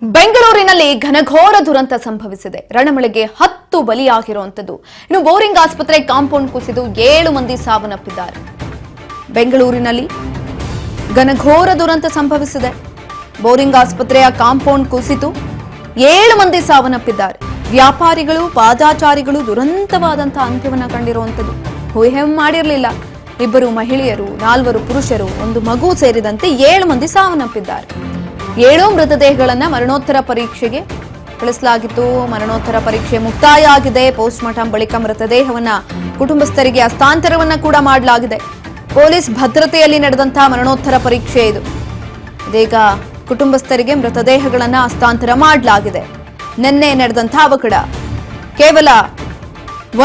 ಬೆಂಗಳೂರಿನಲ್ಲಿ ಘನಘೋರ ದುರಂತ ಸಂಭವಿಸಿದೆ. ರಣಮಳೆಗೆ 10 ಬಲಿಯಾಗಿರುವಂತದ್ದು. ಇನ್ನು ಬೋರಿಂಗ್ ಆಸ್ಪತ್ರೆ ಕಾಂಪೌಂಡ್ ಕುಸಿದು 7 ಮಂದಿ ಸಾವನ್ನಪ್ಪಿದ್ದಾರೆ. ಬೆಂಗಳೂರಿನಲ್ಲಿ ಘನಘೋರ ದುರಂತ ಸಂಭವಿಸಿದೆ. ಬೋರಿಂಗ್ ಆಸ್ಪತ್ರೆಯ ಕಾಂಪೌಂಡ್ ಕುಸಿತು 7 ಮಂದಿ ಸಾವನ್ನಪ್ಪಿದ್ದಾರೆ. ವ್ಯಾಪಾರಿಗಳು, ಪಾದಾಚಾರಿಗಳು ದುರಂತವಾದಂತಹ ಅಂತ್ಯವನ್ನು ಕಂಡಿರುವಂತದ್ದು. ಊಹೆ ಮಾಡಿರಲಿಲ್ಲ. 2 ಮಹಿಳೆಯರು, 4 ಪುರುಷರು, 1 ಮಗು ಸೇರಿದಂತೆ 7 ಮಂದಿ ಸಾವನ್ನಪ್ಪಿದ್ದಾರೆ. 7 ಮೃತದೇಹಗಳನ್ನ ಮರಣೋತ್ತರ ಪರೀಕ್ಷೆಗೆ ಕಳಿಸಲಾಗಿತ್ತು. ಮರಣೋತ್ತರ ಪರೀಕ್ಷೆ ಮುಕ್ತಾಯ ಆಗಿದೆ. ಪೋಸ್ಟ್ ಮಾರ್ಟಂ ಬಳಿಕ ಮೃತದೇಹವನ್ನ ಕುಟುಂಬಸ್ಥರಿಗೆ ಹಸ್ತಾಂತರವನ್ನ ಕೂಡ ಮಾಡಲಾಗಿದೆ. ಪೊಲೀಸ್ ಭದ್ರತೆಯಲ್ಲಿ ನಡೆದಂತಹ ಮರಣೋತ್ತರ ಪರೀಕ್ಷೆ ಇದು. ಇದೀಗ ಕುಟುಂಬಸ್ಥರಿಗೆ ಮೃತದೇಹಗಳನ್ನ ಹಸ್ತಾಂತರ ಮಾಡಲಾಗಿದೆ. ನಿನ್ನೆ ನಡೆದಂತಹ ಅವಘಡ ಕೇವಲ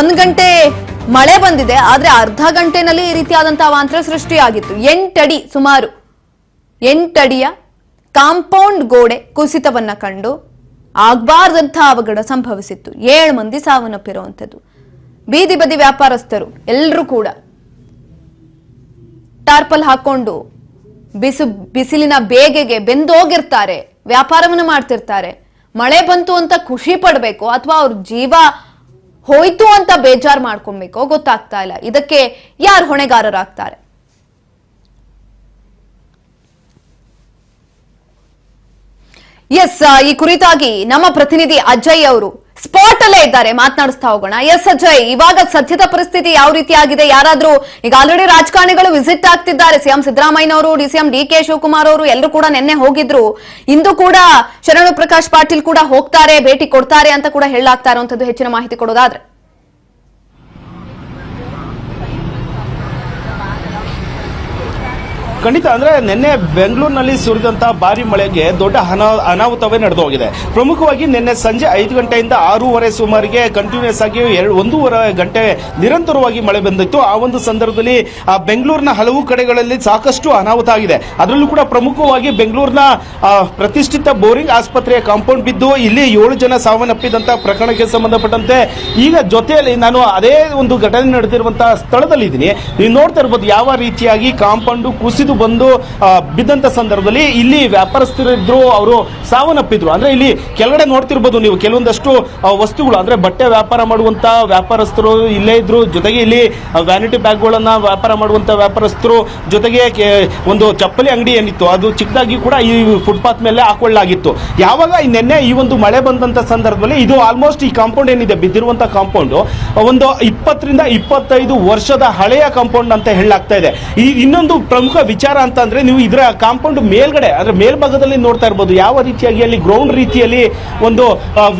1 ಗಂಟೆ ಮಳೆ ಬಂದಿದೆ, ಆದ್ರೆ ಅರ್ಧ ಗಂಟೆನಲ್ಲಿ ಈ ರೀತಿಯಾದಂತಹ ಅವಾಂತರ ಸೃಷ್ಟಿಯಾಗಿತ್ತು. 8 ಅಡಿ, ಸುಮಾರು 8 ಅಡಿಯ ಕಾಂಪೌಂಡ್ ಗೋಡೆ ಕುಸಿತವನ್ನ ಕಂಡು ಆಗಬಾರ್ದಂತಹ ಅವಘಡ ಸಂಭವಿಸಿತ್ತು. 7 ಮಂದಿ ಸಾವನ್ನಪ್ಪಿರುವಂಥದ್ದು. ಬೀದಿ ಬದಿ ವ್ಯಾಪಾರಸ್ಥರು ಎಲ್ಲರೂ ಕೂಡ ಟಾರ್ಪಲ್ ಹಾಕೊಂಡು ಬಿಸಿಲಿನ ಬೇಗೆಗೆ ಬೆಂದೋಗಿರ್ತಾರೆ, ವ್ಯಾಪಾರವನ್ನು ಮಾಡ್ತಿರ್ತಾರೆ. ಮಳೆ ಬಂತು ಅಂತ ಖುಷಿ ಪಡಬೇಕು ಅಥವಾ ಅವ್ರ ಜೀವ ಹೋಯ್ತು ಅಂತ ಬೇಜಾರು ಮಾಡ್ಕೊಬೇಕೋ ಗೊತ್ತಾಗ್ತಾ ಇಲ್ಲ. ಇದಕ್ಕೆ ಯಾರು ಹೊಣೆಗಾರರಾಗ್ತಾರೆ? ಎಸ್, ಈ ಕುರಿತಾಗಿ ನಮ್ಮ ಪ್ರತಿನಿಧಿ ಅಜಯ್ ಅವರು ಸ್ಪಾಟ್ ಅಲ್ಲೇ ಇದ್ದಾರೆ, ಮಾತನಾಡಿಸ್ತಾ ಹೋಗೋಣ. ಎಸ್ ಅಜಯ್, ಇವಾಗ ಸದ್ಯದ ಪರಿಸ್ಥಿತಿ ಯಾವ ರೀತಿಯಾಗಿದೆ? ಯಾರಾದ್ರೂ ಈಗ ಆಲ್ರೆಡಿ ರಾಜಕಾರಣಿಗಳು ವಿಸಿಟ್ ಆಗ್ತಿದ್ದಾರೆ. ಸಿಎಂ ಸಿದ್ದರಾಮಯ್ಯನವರು, ಡಿಸಿಎಂ ಡಿ.ಕೆ. ಶಿವಕುಮಾರ್ ಅವರು ಎಲ್ಲರೂ ಕೂಡ ನಿನ್ನೆ ಹೋಗಿದ್ರು. ಇಂದು ಕೂಡ ಶರಣು ಪ್ರಕಾಶ್ ಪಾಟೀಲ್ ಕೂಡ ಹೋಗ್ತಾರೆ, ಭೇಟಿ ಕೊಡ್ತಾರೆ ಅಂತ ಕೂಡ ಹೇಳಲಾಗ್ತಾ ಇರುವಂತದ್ದು. ಹೆಚ್ಚಿನ ಮಾಹಿತಿ ಕೊಡೋದಾದ್ರೆ ಖಂಡಿತ. ಅಂದ್ರೆ ನಿನ್ನೆ ಬೆಂಗಳೂರಿನಲ್ಲಿ ಸುರಿದಂತಹ ಭಾರಿ ಮಳೆಗೆ ದೊಡ್ಡ ಅನಾಹುತವೇ ನಡೆದು ಹೋಗಿದೆ. ಪ್ರಮುಖವಾಗಿ ನಿನ್ನೆ ಸಂಜೆ 5 ಗಂಟೆಯಿಂದ 6:30 ಸುಮಾರಿಗೆ ಕಂಟಿನ್ಯೂಸ್ ಆಗಿ 1.5 ಗಂಟೆ ನಿರಂತರವಾಗಿ ಮಳೆ ಬಂದಿತ್ತು. ಆ ಒಂದು ಸಂದರ್ಭದಲ್ಲಿ ಬೆಂಗಳೂರಿನ ಹಲವು ಕಡೆಗಳಲ್ಲಿ ಸಾಕಷ್ಟು ಅನಾಹುತ ಆಗಿದೆ. ಅದರಲ್ಲೂ ಕೂಡ ಪ್ರಮುಖವಾಗಿ ಬೆಂಗಳೂರಿನ ಪ್ರತಿಷ್ಠಿತ ಬೋರಿಂಗ್ ಆಸ್ಪತ್ರೆಯ ಕಾಂಪೌಂಡ್ ಬಿದ್ದು ಇಲ್ಲಿ 7 ಜನ ಸಾವನ್ನಪ್ಪಿದಂತಹ ಪ್ರಕರಣಕ್ಕೆ ಸಂಬಂಧಪಟ್ಟಂತೆ ಈಗ ಜೊತೆಯಲ್ಲಿ ನಾನು ಅದೇ ಒಂದು ಘಟನೆ ನಡೆದಿರುವಂತಹ ಸ್ಥಳದಲ್ಲಿ ಇದ್ದೀನಿ. ನೀವು ನೋಡ್ತಾ ಇರ್ಬೋದು ಯಾವ ರೀತಿಯಾಗಿ ಕಾಂಪೌಂಡ್ ಕುಸಿದು ಬಂದು ಬಿದ್ದಂತ ಸಂದರ್ಭದಲ್ಲಿ ಇಲ್ಲಿ ವ್ಯಾಪಾರಸ್ಥರಿದ್ರು, ಅವರು ಸಾವನ್ನಪ್ಪಿದ್ರು. ಅಂದ್ರೆ ಇಲ್ಲಿ ಕೆಳಗಡೆ ನೋಡ್ತಿರ್ಬೋದು ನೀವು ಕೆಲವೊಂದಷ್ಟು ವಸ್ತುಗಳು, ಅಂದ್ರೆ ಬಟ್ಟೆ ವ್ಯಾಪಾರ ಮಾಡುವಂತ ವ್ಯಾಪಾರಸ್ಥರು ಇಲ್ಲೇ ಇದ್ರು. ಜೊತೆಗೆ ಇಲ್ಲಿ ವ್ಯಾನಿಟಿ ಬ್ಯಾಗ್ಗಳನ್ನ ವ್ಯಾಪಾರ ಮಾಡುವಂತ ವ್ಯಾಪಾರಸ್ಥರು, ಜೊತೆಗೆ ಒಂದು ಚಪ್ಪಲಿ ಅಂಗಡಿ ಏನಿತ್ತು ಅದು ಚಿಕ್ಕದಾಗಿ ಕೂಡ ಈ ಫುಟ್ಪಾತ್ ಮೇಲೆ ಹಾಕೊಳ್ಳಲಾಗಿತ್ತು. ಯಾವಾಗ ನಿನ್ನೆ ಈ ಒಂದು ಮಳೆ ಬಂದಂತ ಸಂದರ್ಭದಲ್ಲಿ ಇದು ಆಲ್ಮೋಸ್ಟ್ ಈ ಕಾಂಪೌಂಡ್ ಏನಿದೆ ಬಿದ್ದಿರುವಂತ ಕಾಂಪೌಂಡ್ ಒಂದು 20 ರಿಂದ 25 ವರ್ಷದ ಹಳೆಯ ಕಾಂಪೌಂಡ್ ಅಂತ ಹೇಳಲಾಗ್ತಾ ಇದೆ. ಈ ಇನ್ನೊಂದು ಪ್ರಮುಖ ವಿಚಾರ ಅಂತ ಅಂದ್ರೆ ನೀವು ಇದರ ಕಾಂಪೌಂಡ್ ಮೇಲ್ಗಡೆ ಅಂದ್ರೆ ಮೇಲ್ಭಾಗದಲ್ಲಿ ನೋಡ್ತಾ ಇರಬಹುದು ಯಾವ ರೀತಿಯಾಗಿ ಅಲ್ಲಿ ಗ್ರೌಂಡ್ ರೀತಿಯಲ್ಲಿ ಒಂದು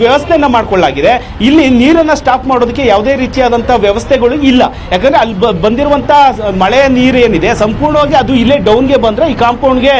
ವ್ಯವಸ್ಥೆಯನ್ನ ಮಾಡ್ಕೊಳ್ಳಲಾಗಿದೆ. ಇಲ್ಲಿ ನೀರನ್ನ ಸ್ಟಾಪ್ ಮಾಡೋದಕ್ಕೆ ಯಾವುದೇ ರೀತಿಯಾದಂತಹ ವ್ಯವಸ್ಥೆಗಳು ಇಲ್ಲ. ಯಾಕಂದ್ರೆ ಅಲ್ಲಿ ಬಂದಿರುವಂತಹ ಮಳೆ ನೀರು ಏನಿದೆ ಸಂಪೂರ್ಣವಾಗಿ ಅದು ಇಲ್ಲೇ ಡೌನ್ಗೆ ಬಂದ್ರೆ ಈ ಕಾಂಪೌಂಡ್ಗೆ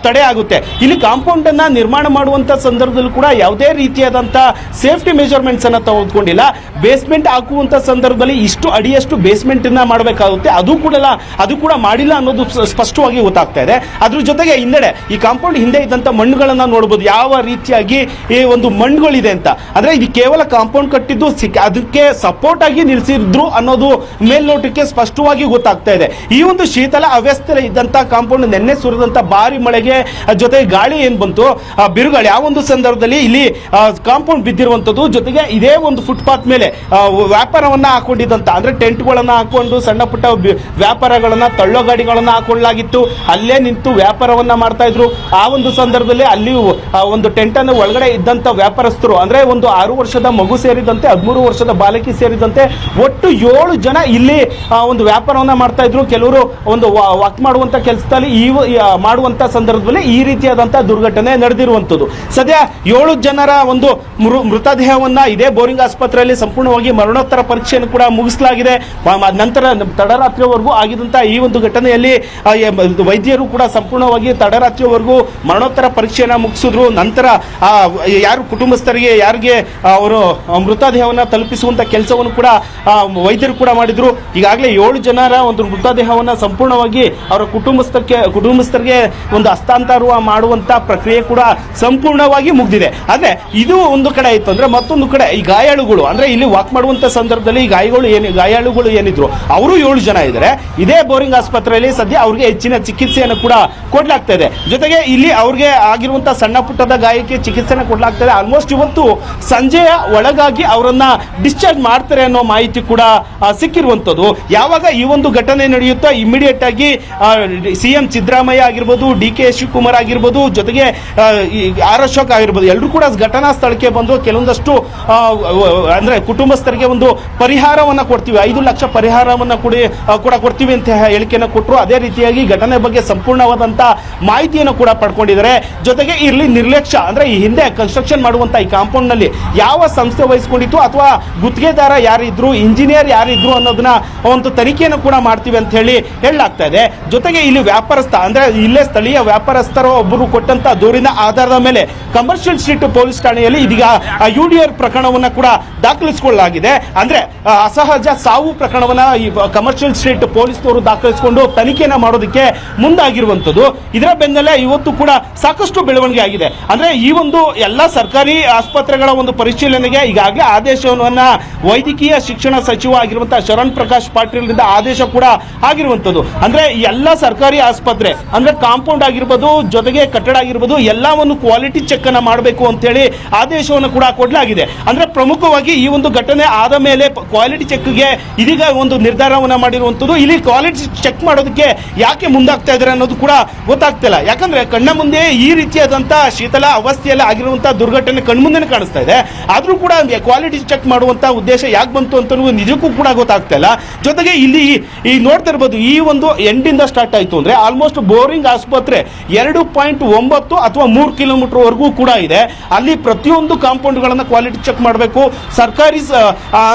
ತಡೆ ಆಗುತ್ತೆ. ಇಲ್ಲಿ ಕಾಂಪೌಂಡ್ ಅನ್ನ ನಿರ್ಮಾಣ ಮಾಡುವಂತ ಸಂದರ್ಭದಲ್ಲೂ ಕೂಡ ಯಾವುದೇ ರೀತಿಯಾದಂತಹ ಸೇಫ್ಟಿ ಮೆಜರ್ಮೆಂಟ್ಸ್ ಅನ್ನ ತೆಗೆದುಕೊಂಡಿಲ್ಲ. ಬೇಸ್ಮೆಂಟ್ ಹಾಕುವಂತ ಸಂದರ್ಭದಲ್ಲಿ ಇಷ್ಟು ಅಡಿಯಷ್ಟು ಬೇಸ್ಮೆಂಟ್ ಅನ್ನ ಮಾಡಬೇಕಾಗುತ್ತೆ, ಅದು ಕೂಡ ಮಾಡಿಲ್ಲ ಅನ್ನೋದು ಸ್ಪಷ್ಟವಾಗಿ ಗೊತ್ತಾಗ್ತಾ ಇದೆ. ಅದ್ರ ಜೊತೆಗೆ ಹಿಂದೆಡೆ ಈ ಕಾಂಪೌಂಡ್ ಹಿಂದೆ ಇದ್ದಂತ ಮಣ್ಣುಗಳನ್ನ ನೋಡಬಹುದು ಯಾವ ರೀತಿಯಾಗಿ ಈ ಒಂದು ಮಣ್ಣುಗಳಿದೆ ಅಂತ. ಅಂದ್ರೆ ಇದು ಕೇವಲ ಕಾಂಪೌಂಡ್ ಕಟ್ಟಿದ್ದು ಅದಕ್ಕೆ ಸಪೋರ್ಟ್ ಆಗಿ ನಿಲ್ಲಿಸಿದ್ರು ಅನ್ನೋದು ಮೇಲ್ನೋಟಕ್ಕೆ ಸ್ಪಷ್ಟವಾಗಿ ಗೊತ್ತಾಗ್ತಾ ಇದೆ. ಈ ಒಂದು ಶೀತಲ ಅವ್ಯವಸ್ಥೆ ಇದ್ದಂತ ಕಾಂಪೌಂಡ್ ನಿನ್ನೆ ಸುರಿದಂತ ಭಾರಿ ಮಳೆಗೆ ಜೊತೆಗೆ ಗಾಳಿ ಏನ್ ಬಂತು, ಬಿರುಗಾಳಿ, ಆ ಒಂದು ಸಂದರ್ಭದಲ್ಲಿ ಇಲ್ಲಿ ಕಾಂಪೌಂಡ್ ಬಿದ್ದಿರುವಂತದ್ದು. ಜೊತೆಗೆ ಇದೇ ಒಂದು ಫುಟ್ಪಾತ್ ಮೇಲೆ ವ್ಯಾಪಾರವನ್ನ ಹಾಕೊಂಡಿದ್ದಂತ ಅಂದ್ರೆ ಟೆಂಟ್ಗಳನ್ನ ಹಾಕೊಂಡು ಸಣ್ಣ ಪುಟ್ಟ ವ್ಯಾಪಾರಗಳನ್ನ ತಳ್ಳೋ ಗಾಡಿಗಳನ್ನ ಹಾಕೊಳ್ಳಲಾಗಿತ್ತು. ಅಲ್ಲೇ ನಿಂತು ವ್ಯಾಪಾರವನ್ನ ಮಾಡ್ತಾ ಇದ್ರು. ಆ ಒಂದು ಸಂದರ್ಭದಲ್ಲಿ ಅಲ್ಲಿ ಒಂದು ಟೆಂಟ್ ಅನ್ನು ಒಳಗಡೆ ಇದ್ದಂತ ವ್ಯಾಪಾರಸ್ಥರು ಅಂದ್ರೆ ಒಂದು 6 ವರ್ಷದ ಮಗು ಸೇರಿದಂತೆ 13 ವರ್ಷದ ಬಾಲಕಿ ಸೇರಿದಂತೆ ಒಟ್ಟು 7 ಜನ ಇಲ್ಲಿ ಒಂದು ವ್ಯಾಪಾರವನ್ನ ಮಾಡ್ತಾ ಇದ್ರು. ಕೆಲವರು ಒಂದು ವಾಕ್ ಮಾಡುವಂತ ಕೆಲಸದಲ್ಲಿ ಮಾಡುವಂತ ಸಂದರ್ಭದಲ್ಲಿ ಈ ರೀತಿಯಾದಂತಹ ದುರ್ಘಟನೆ ನಡೆದಿರುವಂತದ್ದು. ಸದ್ಯ 7 ಜನರ ಒಂದು ಮೃತದೇಹವನ್ನ ಇದೇ ಬೋರಿಂಗ್ ಆಸ್ಪತ್ರೆಯಲ್ಲಿ ಸಂಪೂರ್ಣವಾಗಿ ಮರಣೋತ್ತರ ಪರೀಕ್ಷೆಯನ್ನು ಕೂಡ ಮುಗಿಸಲಾಗಿದೆ. ನಂತರ ತಡರಾತ್ರಿವರೆಗೂ ಆಗಿದಂತಹ ಈ ಒಂದು ಘಟನೆಯಲ್ಲಿ ವೈದ್ಯರು ಕೂಡ ಸಂಪೂರ್ಣವಾಗಿ ತಡರಾತ್ರಿವರೆಗೂ ಮರಣೋತ್ತರ ಪರೀಕ್ಷೆಯನ್ನ ಮುಗಿಸಿದ್ರು. ನಂತರ ಯಾರು ಕುಟುಂಬಸ್ಥರಿಗೆ ಯಾರಿಗೆ ಅವರು ಮೃತದೇಹವನ್ನು ತಲುಪಿಸುವಂತ ಕೆಲಸವನ್ನು ಕೂಡ ವೈದ್ಯರು ಕೂಡ ಮಾಡಿದ್ರು. ಈಗಾಗಲೇ 7 ಜನರ ಒಂದು ಮೃತದೇಹವನ್ನು ಸಂಪೂರ್ಣವಾಗಿ ಅವರ ಕುಟುಂಬಸ್ಥರಿಗೆ ಒಂದು ಹಸ್ತಾಂತರ ಮಾಡುವಂತ ಪ್ರಕ್ರಿಯೆ ಕೂಡ ಸಂಪೂರ್ಣವಾಗಿ ಮುಗಿದಿದೆ. ಆದ್ರೆ ಇದು ಒಂದು ಕಡೆ ಇತ್ತು ಅಂದ್ರೆ ಮತ್ತೊಂದು ಕಡೆ ಈ ಗಾಯಾಳುಗಳು ಅಂದ್ರೆ ಇಲ್ಲಿ ವಾಕ್ ಮಾಡುವಂತ ಸಂದರ್ಭದಲ್ಲಿ ಗಾಯಾಳುಗಳು ಏನಿದ್ರು ಅವರು 7 ಜನ ಇದ್ದಾರೆ. ಇದೇ ಬೋರಿಂಗ್ ಆಸ್ಪತ್ರೆಯಲ್ಲಿ ಸದ್ಯ ಅವ್ರಿಗೆ ಹೆಚ್ಚಿನ ಹೆಚ್ಚಿನ ಚಿಕಿತ್ಸೆಯನ್ನು ಕೂಡ ಕೊಡಲಾಗ್ತಾ ಇದೆ. ಜೊತೆಗೆ ಇಲ್ಲಿ ಅವ್ರಿಗೆ ಆಗಿರುವಂತಹ ಸಣ್ಣ ಪುಟ್ಟದ ಗಾಯಕ್ಕೆ ಚಿಕಿತ್ಸೆನ ಕೊಡಲಾಗ್ತಾ ಇದೆ. ಆಲ್ಮೋಸ್ಟ್ ಇವತ್ತು ಸಂಜೆಯ ಒಳಗಾಗಿ ಅವರನ್ನ ಡಿಸ್ಚಾರ್ಜ್ ಮಾಡ್ತಾರೆ ಅನ್ನೋ ಮಾಹಿತಿ ಕೂಡ ಸಿಕ್ಕಿರುವಂತದ್ದು. ಯಾವಾಗ ಈ ಒಂದು ಘಟನೆ ನಡೆಯುತ್ತಾ ಇಮಿಡಿಯೇಟ್ ಆಗಿ ಸಿಎಂ ಸಿದ್ದರಾಮಯ್ಯ ಆಗಿರ್ಬೋದು, ಡಿ.ಕೆ. ಶಿವಕುಮಾರ್ ಆಗಿರ್ಬೋದು, ಜೊತೆಗೆ ಆರ್ ಅಶೋಕ್ ಆಗಿರ್ಬೋದು, ಎಲ್ಲರೂ ಕೂಡ ಘಟನಾ ಸ್ಥಳಕ್ಕೆ ಬಂದು ಕೆಲವೊಂದಷ್ಟು ಅಂದ್ರೆ ಕುಟುಂಬಸ್ಥರಿಗೆ ಒಂದು ಪರಿಹಾರವನ್ನ ಕೊಡ್ತೀವಿ, 5 ಲಕ್ಷ ಪರಿಹಾರವನ್ನ ಕೂಡ ಕೊಡ್ತೀವಿ ಅಂತ ಹೇಳಿಕೆಯನ್ನು ಕೊಟ್ಟರು. ಅದೇ ರೀತಿಯಾಗಿ ಘಟನೆ ಬಗ್ಗೆ ಸಂಪೂರ್ಣವಾದಂತ ಮಾಹಿತಿಯನ್ನು ಕೂಡ ಪಡ್ಕೊಂಡಿದ್ದಾರೆ. ಜೊತೆಗೆ ಇಲ್ಲಿ ನಿರ್ಲಕ್ಷ್ಯ ಅಂದ್ರೆ ಈ ಹಿಂದೆ ಕನ್ಸ್ಟ್ರಕ್ಷನ್ ಮಾಡುವಂತ ಈ ಕಾಂಪೌಂಡ್ ನಲ್ಲಿ ಯಾವ ಸಂಸ್ಥೆ ವಹಿಸಿಕೊಂಡಿತ್ತು ಅಥವಾ ಗುತ್ತಿಗೆದಾರ ಯಾರಿದ್ರು, ಇಂಜಿನಿಯರ್ ಯಾರಿದ್ರು ಅನ್ನೋದನ್ನ ಒಂದು ತನಿಖೆಯನ್ನು ಕೂಡ ಮಾಡ್ತೀವಿ ಅಂತ ಹೇಳಿ ಹೇಳಲಾಗ್ತಾ ಇದೆ. ಜೊತೆಗೆ ಇಲ್ಲಿ ವ್ಯಾಪಾರಸ್ಥ ಅಂದ್ರೆ ಇಲ್ಲೇ ಸ್ಥಳೀಯ ವ್ಯಾಪಾರಸ್ಥರು ಒಬ್ಬರು ಕೊಟ್ಟಂತ ದೂರಿನ ಆಧಾರದ ಮೇಲೆ ಕಮರ್ಷಿಯಲ್ ಸ್ಟ್ರೀಟ್ ಪೊಲೀಸ್ ಠಾಣೆಯಲ್ಲಿ ಇದೀಗ ಯುಡಿಆರ್ ಪ್ರಕರಣವನ್ನ ಕೂಡ ದಾಖಲಿಸಿಕೊಳ್ಳಲಾಗಿದೆ. ಅಂದ್ರೆ ಅಸಹಜ ಸಾವು ಪ್ರಕರಣವನ್ನ ಈ ಕಮರ್ಷಿಯಲ್ ಸ್ಟ್ರೀಟ್ ಪೊಲೀಸ್ನವರು ದಾಖಲಿಸಿಕೊಂಡು ತನಿಖೆಯನ್ನ ಮಾಡೋದಕ್ಕೆ ಮುಂದಾಗಿರುವಂತದ್ದು. ಇದರ ಬೆನ್ನಲ್ಲೇ ಇವತ್ತು ಕೂಡ ಸಾಕಷ್ಟು ಬೆಳವಣಿಗೆ ಆಗಿದೆ. ಅಂದ್ರೆ ಈ ಒಂದು ಎಲ್ಲ ಸರ್ಕಾರಿ ಆಸ್ಪತ್ರೆಗಳ ಒಂದು ಪರಿಶೀಲನೆಗೆ ಈಗಾಗಲೇ ಆದೇಶವನ್ನ ವೈದ್ಯಕೀಯ ಶಿಕ್ಷಣ ಸಚಿವ ಆಗಿರುವಂತಹ ಶರಣ್ ಪ್ರಕಾಶ್ ಪಾಟೀಲ್ ಆದೇಶ ಕೂಡ ಆಗಿರುವಂತದ್ದು. ಅಂದ್ರೆ ಎಲ್ಲ ಸರ್ಕಾರಿ ಆಸ್ಪತ್ರೆ ಅಂದ್ರೆ ಕಾಂಪೌಂಡ್ ಆಗಿರ್ಬೋದು, ಜೊತೆಗೆ ಕಟ್ಟಡ ಆಗಿರ್ಬೋದು, ಎಲ್ಲವನ್ನು ಕ್ವಾಲಿಟಿ ಚೆಕ್ ಅನ್ನ ಮಾಡಬೇಕು ಅಂತ ಹೇಳಿ ಆದೇಶವನ್ನು ಕೂಡ ಕೊಡಲಾಗಿದೆ. ಅಂದ್ರೆ ಪ್ರಮುಖವಾಗಿ ಈ ಒಂದು ಘಟನೆ ಆದ ಮೇಲೆ ಕ್ವಾಲಿಟಿ ಚೆಕ್ಗೆ ಇದೀಗ ಒಂದು ನಿರ್ಧಾರವನ್ನ ಮಾಡಿರುವಂತದ್ದು. ಇಲ್ಲಿ ಕ್ವಾಲಿಟಿ ಚೆಕ್ ಮಾಡೋದಕ್ಕೆ ಯಾಕೆ ಮುಂದಾಗ್ತಾ ಇದ್ದಾರೆ ಅನ್ನೋದು ಕೂಡ ಗೊತ್ತಾಗ್ತಿಲ್ಲ. ಯಾಕಂದ್ರೆ ಕಣ್ಣ ಮುಂದೆ ಈ ರೀತಿಯಾದಂತಹ ಶೀತಲ ಅವಸ್ಥೆಯಲ್ಲಿ ಆಗಿರುವಂತಹ ದುರ್ಘಟನೆ ಕಣ್ಮುಂದೆ ಕಾಣಿಸ್ತಾ ಇದೆ. ಆದ್ರೂ ಕೂಡ ಕ್ವಾಲಿಟಿ ಚೆಕ್ ಮಾಡುವಂತ ಉದ್ದೇಶ ಯಾಕೆ ಬಂತು ಅಂತ ನಿಜಕ್ಕೂ ಕೂಡ ಗೊತ್ತಾಗ್ತಾ ಇಲ್ಲ. ಜೊತೆಗೆ ಇಲ್ಲಿ ಈ ನೋಡ್ತಾ ಇರ್ಬೋದು, ಈ ಒಂದು ಎಂಡಿಂದ ಸ್ಟಾರ್ಟ್ ಆಯ್ತು ಅಂದ್ರೆ ಆಲ್ಮೋಸ್ಟ್ ಬೋರಿಂಗ್ ಆಸ್ಪತ್ರೆ 2.9 ಅಥವಾ 3 ಕಿಲೋಮೀಟರ್ ವರೆಗೂ ಕೂಡ ಇದೆ. ಅಲ್ಲಿ ಪ್ರತಿಯೊಂದು ಕಾಂಪೌಂಡ್ ಗಳನ್ನ ಕ್ವಾಲಿಟಿ ಚೆಕ್ ಮಾಡಬೇಕು. ಸರ್ಕಾರಿ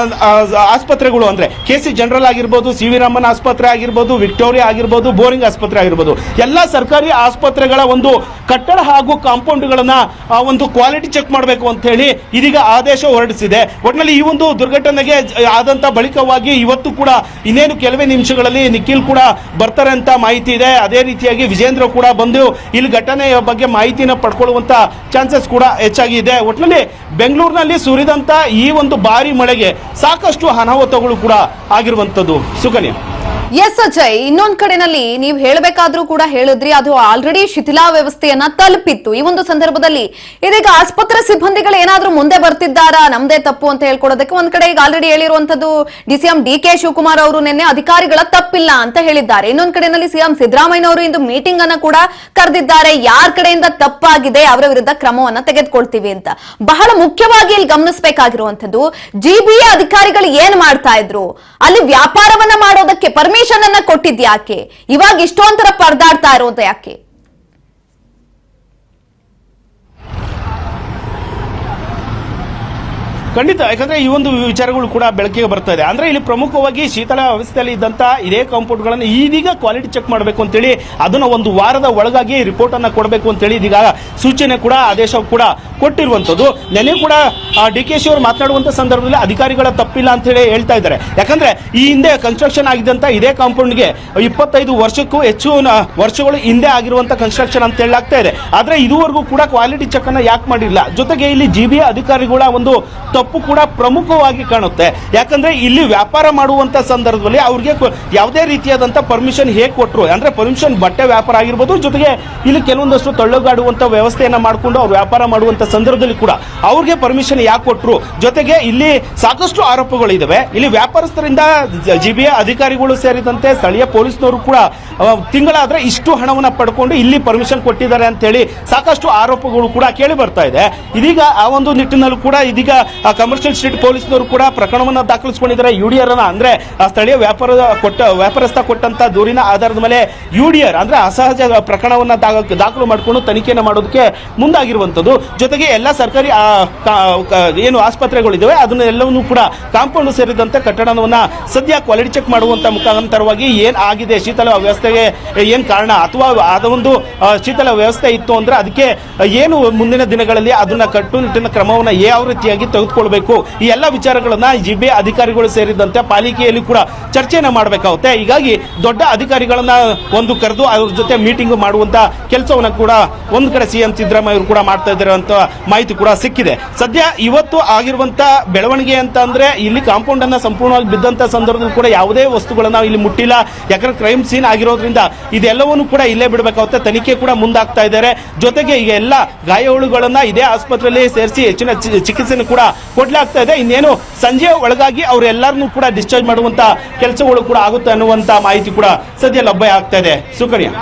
ಆಸ್ಪತ್ರೆಗಳು ಅಂದ್ರೆ ಕೆ.ಸಿ. ಜನರಲ್ ಆಗಿರ್ಬೋದು, ಸಿ.ವಿ. ರಾಮನ್ ಆಸ್ಪತ್ರೆ ಆಗಿರ್ಬೋದು, ವಿಕ್ಟೋರಿಯಾ ಆಗಿರ್ಬೋದು, ಬೋರಿಂಗ್ ಆಸ್ಪತ್ರೆ ಆಗಿರ್ಬೋದು, ಎಲ್ಲ ಸರ್ಕಾರಿ ಆಸ್ಪತ್ರೆಗಳ ಒಂದು ಕಟ್ಟಡ ಹಾಗೂ ಕಾಂಪೌಂಡ್ ಗಳನ್ನ ಒಂದು ಕ್ವಾಲಿಟಿ ಚೆಕ್ ಮಾಡಬೇಕು ಅಂತ ಹೇಳಿ ಇದೀಗ ಆದೇಶ ಹೊರಡಿಸಿದೆ. ಒಟ್ಟಿನಲ್ಲಿ ಈ ಒಂದು ದುರ್ಘಟನೆಗೆ ಆದಂತ ಬಳಿಕವಾಗಿ ಇವತ್ತು ಕೂಡ ಇನ್ನೇನು ಕೆಲವೇ ನಿಮಿಷಗಳಲ್ಲಿ ನಿಖಿಲ್ ಕೂಡ ಬರ್ತಾರೆ ಅಂತ ಮಾಹಿತಿ ಇದೆ. ಅದೇ ರೀತಿಯಾಗಿ ವಿಜೇಂದ್ರ ಕೂಡ ಬಂದು ಇಲ್ಲಿ ಘಟನೆಯ ಬಗ್ಗೆ ಮಾಹಿತಿನ ಪಡ್ಕೊಳ್ಳುವಂತ ಚಾನ್ಸಸ್ ಕೂಡ ಹೆಚ್ಚಾಗಿದೆ. ಒಟ್ಟಿನಲ್ಲಿ ಬೆಂಗಳೂರಿನಲ್ಲಿ ಸುರಿದಂತ ಈ ಒಂದು ಭಾರಿ ಮಳೆಗೆ ಸಾಕಷ್ಟು ಅನಾಹುತಗಳು ಕೂಡ ಆಗಿರುವಂತದ್ದು. ಸುಕನ್ಯಾ. ಎಸ್ ಅಜಯ್, ಇನ್ನೊಂದ್ ಕಡೆನಲ್ಲಿ ನೀವು ಹೇಳಬೇಕಾದ್ರೂ ಕೂಡ ಹೇಳಿದ್ರಿ, ಅದು ಆಲ್ರೆಡಿ ಶಿಥಿಲಾ ವ್ಯವಸ್ಥೆಯನ್ನ ತಲುಪಿತ್ತು. ಈ ಒಂದು ಸಂದರ್ಭದಲ್ಲಿ ಇದೀಗ ಆಸ್ಪತ್ರೆ ಸಿಬ್ಬಂದಿಗಳು ಏನಾದ್ರೂ ಮುಂದೆ ಬರ್ತಿದ್ದಾರಾ ನಮ್ದೇ ತಪ್ಪು ಅಂತ ಹೇಳ್ಕೊಡೋದಕ್ಕೆ? ಒಂದ್ ಕಡೆ ಈಗ ಆಲ್ರೆಡಿ ಹೇಳಿರುವಂತದ್ದು ಡಿಸಿಎಂ ಡಿ.ಕೆ. ಶಿವಕುಮಾರ್ ಅವರು ನಿನ್ನೆ ಅಧಿಕಾರಿಗಳ ತಪ್ಪಿಲ್ಲ ಅಂತ ಹೇಳಿದ್ದಾರೆ. ಇನ್ನೊಂದ್ ಕಡೆನಲ್ಲಿ ಸಿಎಂ ಸಿದ್ದರಾಮಯ್ಯ ಅವರು ಇಂದು ಮೀಟಿಂಗ್ ಅನ್ನ ಕೂಡ ಕರೆದಿದ್ದಾರೆ. ಯಾರ ಕಡೆಯಿಂದ ತಪ್ಪಾಗಿದೆ ಅವರ ವಿರುದ್ಧ ಕ್ರಮವನ್ನ ತೆಗೆದುಕೊಳ್ತೀವಿ ಅಂತ. ಬಹಳ ಮುಖ್ಯವಾಗಿ ಇಲ್ಲಿ ಗಮನಿಸಬೇಕಾಗಿರುವಂತದ್ದು, ಜಿಬಿಎ ಅಧಿಕಾರಿಗಳು ಏನ್ ಮಾಡ್ತಾ ಇದ್ರು, ಅಲ್ಲಿ ವ್ಯಾಪಾರವನ್ನ ಮಾಡೋದಕ್ಕೆ ಪರ್ಮಿಷನ್ ಅನ್ನ ಕೊಟ್ಟಿದ್ಯಾಕೆ? ಇವಾಗ ಇಷ್ಟೊಂಥರ ಪರದಾಡ್ತಾ ಇರೋದು ಯಾಕೆ? ಖಂಡಿತ, ಯಾಕಂದ್ರೆ ಈ ಒಂದು ವಿಚಾರಗಳು ಕೂಡ ಬೆಳಕಿಗೆ ಬರ್ತಾ ಇದೆ. ಅಂದ್ರೆ ಇಲ್ಲಿ ಪ್ರಮುಖವಾಗಿ ಶೀತಲ ವ್ಯವಸ್ಥೆಯಲ್ಲಿ ಇದ್ದಂತ ಇದೇ ಕಾಂಪೌಂಡ್ ಗಳನ್ನು ಇದೀಗ ಕ್ವಾಲಿಟಿ ಚೆಕ್ ಮಾಡಬೇಕು ಅಂತೇಳಿ ಅದನ್ನ ಒಂದು ವಾರದ ಒಳಗಾಗಿ ರಿಪೋರ್ಟ್ ಅನ್ನ ಕೊಡಬೇಕು ಅಂತೇಳಿ ಇದೀಗ ಸೂಚನೆ ಕೂಡ ಆದೇಶ ಕೂಡ ಕೊಟ್ಟಿರುವಂತದ್ದು. ನೆನೆ ಕೂಡ ಡಿ.ಕೆ. ಶಿ ಅವರು ಮಾತನಾಡುವಂತ ಸಂದರ್ಭದಲ್ಲಿ ಅಧಿಕಾರಿಗಳ ತಪ್ಪಿಲ್ಲ ಅಂತ ಹೇಳಿ ಹೇಳ್ತಾ ಇದ್ದಾರೆ. ಯಾಕಂದ್ರೆ ಈ ಹಿಂದೆ ಕನ್ಸ್ಟ್ರಕ್ಷನ್ ಆಗಿದ್ದಂತ ಇದೇ ಕಾಂಪೌಂಡ್ಗೆ 25 ವರ್ಷಕ್ಕೂ ಹೆಚ್ಚು ವರ್ಷಗಳು ಹಿಂದೆ ಆಗಿರುವಂತ ಕನ್ಸ್ಟ್ರಕ್ಷನ್ ಅಂತ ಹೇಳಲಾಗ್ತಾ ಇದೆ. ಆದ್ರೆ ಇದುವರೆಗೂ ಕೂಡ ಕ್ವಾಲಿಟಿ ಚೆಕ್ ಅನ್ನ ಯಾಕೆ ಮಾಡಿಲ್ಲ? ಜೊತೆಗೆ ಇಲ್ಲಿ ಜಿಬಿಎ ಅಧಿಕಾರಿಗಳ ಒಂದು ತಪ್ಪು ಕೂಡ ಪ್ರಮುಖವಾಗಿ ಕಾಣುತ್ತೆ. ಯಾಕಂದ್ರೆ ಇಲ್ಲಿ ವ್ಯಾಪಾರ ಮಾಡುವಂತ ಸಂದರ್ಭದಲ್ಲಿ ಅವ್ರಿಗೆ ಯಾವುದೇ ರೀತಿಯಾದಂತ ಪರ್ಮಿಷನ್ ಹೇಗೆ ಕೊಟ್ಟರು ಅಂದ್ರೆ ಪರ್ಮಿಷನ್ ಬಟ್ಟೆ ವ್ಯಾಪಾರ ಆಗಿರ್ಬೋದು, ಜೊತೆಗೆ ಇಲ್ಲಿ ಕೆಲವೊಂದಷ್ಟು ತಳ್ಳುಗಾಡುವಂತ ವ್ಯವಸ್ಥೆಯನ್ನ ಮಾಡಿಕೊಂಡು ಅವ್ರು ವ್ಯಾಪಾರ ಮಾಡುವಂತ ಸಂದರ್ಭದಲ್ಲಿ ಕೂಡ ಅವ್ರಿಗೆ ಪರ್ಮಿಷನ್ ಯಾಕೆ ಕೊಟ್ಟರು? ಜೊತೆಗೆ ಇಲ್ಲಿ ಸಾಕಷ್ಟು ಆರೋಪಗಳಿದಾವೆ. ಇಲ್ಲಿ ವ್ಯಾಪಾರಸ್ಥರಿಂದ ಜಿಬಿಎ ಅಧಿಕಾರಿಗಳು ಸೇರಿದಂತೆ ಸ್ಥಳೀಯ ಪೊಲೀಸ್ನವರು ಕೂಡ ತಿಂಗಳಾದ್ರೆ ಇಷ್ಟು ಹಣವನ್ನ ಪಡ್ಕೊಂಡು ಇಲ್ಲಿ ಪರ್ಮಿಷನ್ ಕೊಟ್ಟಿದ್ದಾರೆ ಅಂತ ಹೇಳಿ ಸಾಕಷ್ಟು ಆರೋಪಗಳು ಕೂಡ ಕೇಳಿ ಬರ್ತಾ ಇದೆ. ಇದೀಗ ಆ ಒಂದು ನಿಟ್ಟಿನಲ್ಲೂ ಕೂಡ ಇದೀಗ ಕಮರ್ಷಿಯಲ್ ಸ್ಟ್ರೀಟ್ ಪೊಲೀಸ್ನವರು ಕೂಡ ಪ್ರಕರಣವನ್ನ ದಾಖಲಿಸಿಕೊಂಡಿದ್ದಾರೆ. ಯುಡಿಆರ್ ಅನ್ನ ಅಂದ್ರೆ ಸ್ಥಳೀಯ ವ್ಯಾಪಾರಸ್ಥ ಕೊಟ್ಟಂತ ದೂರಿನ ಆಧಾರದ ಮೇಲೆ ಯುಡಿಆರ್ ಅಂದ್ರೆ ಅಸಹಜ ಪ್ರಕರಣವನ್ನ ದಾಖಲು ಮಾಡಿಕೊಂಡು ತನಿಖೆಯನ್ನು ಮಾಡೋದಕ್ಕೆ ಮುಂದಾಗಿರುವಂತದ್ದು. ಜೊತೆಗೆ ಎಲ್ಲ ಸರ್ಕಾರಿ ಏನು ಆಸ್ಪತ್ರೆಗಳಿದ್ದಾವೆ ಅದನ್ನೆಲ್ಲವನ್ನೂ ಕೂಡ ಕಾಂಪೌಂಡ್ ಸೇರಿದಂತೆ ಕಟ್ಟಡವನ್ನ ಸದ್ಯ ಕ್ವಾಲಿಟಿ ಚೆಕ್ ಮಾಡುವಂತ ಮುಖಾಂತರವಾಗಿ ಏನ್ ಆಗಿದೆ, ಶೀತಲ ವ್ಯವಸ್ಥೆಗೆ ಏನ್ ಕಾರಣ ಅಥವಾ ಅದೊಂದು ಶೀತಲ ವ್ಯವಸ್ಥೆ ಇತ್ತು ಅಂದ್ರೆ ಅದಕ್ಕೆ ಏನು ಮುಂದಿನ ದಿನಗಳಲ್ಲಿ ಅದನ್ನ ಕಟ್ಟುನಿಟ್ಟಿನ ಕ್ರಮವನ್ನ ಯಾವ ರೀತಿಯಾಗಿ ತೆಗೆದುಕೊಳ್ಳ ತೆಗೆದುಕೊಳ್ಬೇಕು, ಈ ಎಲ್ಲ ವಿಚಾರಗಳನ್ನ ಜಿಬಿ ಅಧಿಕಾರಿಗಳು ಸೇರಿದಂತೆ ಪಾಲಿಕೆಯಲ್ಲಿ ಕೂಡ ಚರ್ಚೆಯನ್ನ ಮಾಡಬೇಕಾಗುತ್ತೆ. ಹೀಗಾಗಿ ದೊಡ್ಡ ಅಧಿಕಾರಿಗಳನ್ನ ಒಂದು ಕರೆದು ಅವ್ರ ಜೊತೆ ಮೀಟಿಂಗ್ ಮಾಡುವಂತ ಕೆಲಸವನ್ನ ಕೂಡ ಒಂದು ಕಡೆ ಸಿಎಂ ಸಿದ್ದರಾಮಯ್ಯ ಅವರು ಕೂಡ ಮಾಡ್ತಾ ಇದ್ದಾರೆ ಅಂತ ಮಾಹಿತಿ ಕೂಡ ಸಿಕ್ಕಿದೆ. ಸದ್ಯ ಇವತ್ತು ಆಗಿರುವಂತ ಬೆಳವಣಿಗೆ ಅಂತ ಅಂದ್ರೆ ಇಲ್ಲಿ ಕಾಂಪೌಂಡ್ ಅನ್ನ ಸಂಪೂರ್ಣವಾಗಿ ಬಿದ್ದಂತ ಸಂದರ್ಭದಲ್ಲಿ ಕೂಡ ಯಾವುದೇ ವಸ್ತುಗಳನ್ನ ಇಲ್ಲಿ ಮುಟ್ಟಿಲ್ಲ. ಯಾಕಂದ್ರೆ ಕ್ರೈಮ್ ಸೀನ್ ಆಗಿರೋದ್ರಿಂದ ಇದೆಲ್ಲವನ್ನೂ ಕೂಡ ಇಲ್ಲೇ ಬಿಡಬೇಕಾಗುತ್ತೆ. ತನಿಖೆ ಕೂಡ ಮುಂದಾಗ್ತಾ ಇದ್ದಾರೆ. ಜೊತೆಗೆ ಈಗ ಎಲ್ಲ ಗಾಯಾಳುಗಳನ್ನ ಇದೇ ಆಸ್ಪತ್ರೆಯಲ್ಲಿ ಸೇರಿಸಿ ಹೆಚ್ಚಿನ ಚಿಕಿತ್ಸೆಯನ್ನು ಕೂಡ ಕೊಡ್ಲಾಗ್ತಾ ಇದೆ. ಇನ್ನೇನು ಸಂಜೆ ಒಳಗಾಗಿ ಅವರೆಲ್ಲರನ್ನೂ ಕೂಡ ಡಿಸ್ಚಾರ್ಜ್ ಮಾಡುವಂತ ಕೆಲಸಗಳು ಕೂಡ ಆಗುತ್ತೆ ಅನ್ನುವಂತ ಮಾಹಿತಿ ಕೂಡ ಸದ್ಯ ಲಭ್ಯ ಆಗ್ತಾ ಇದೆ. ಸುಕನ್ಯಾ.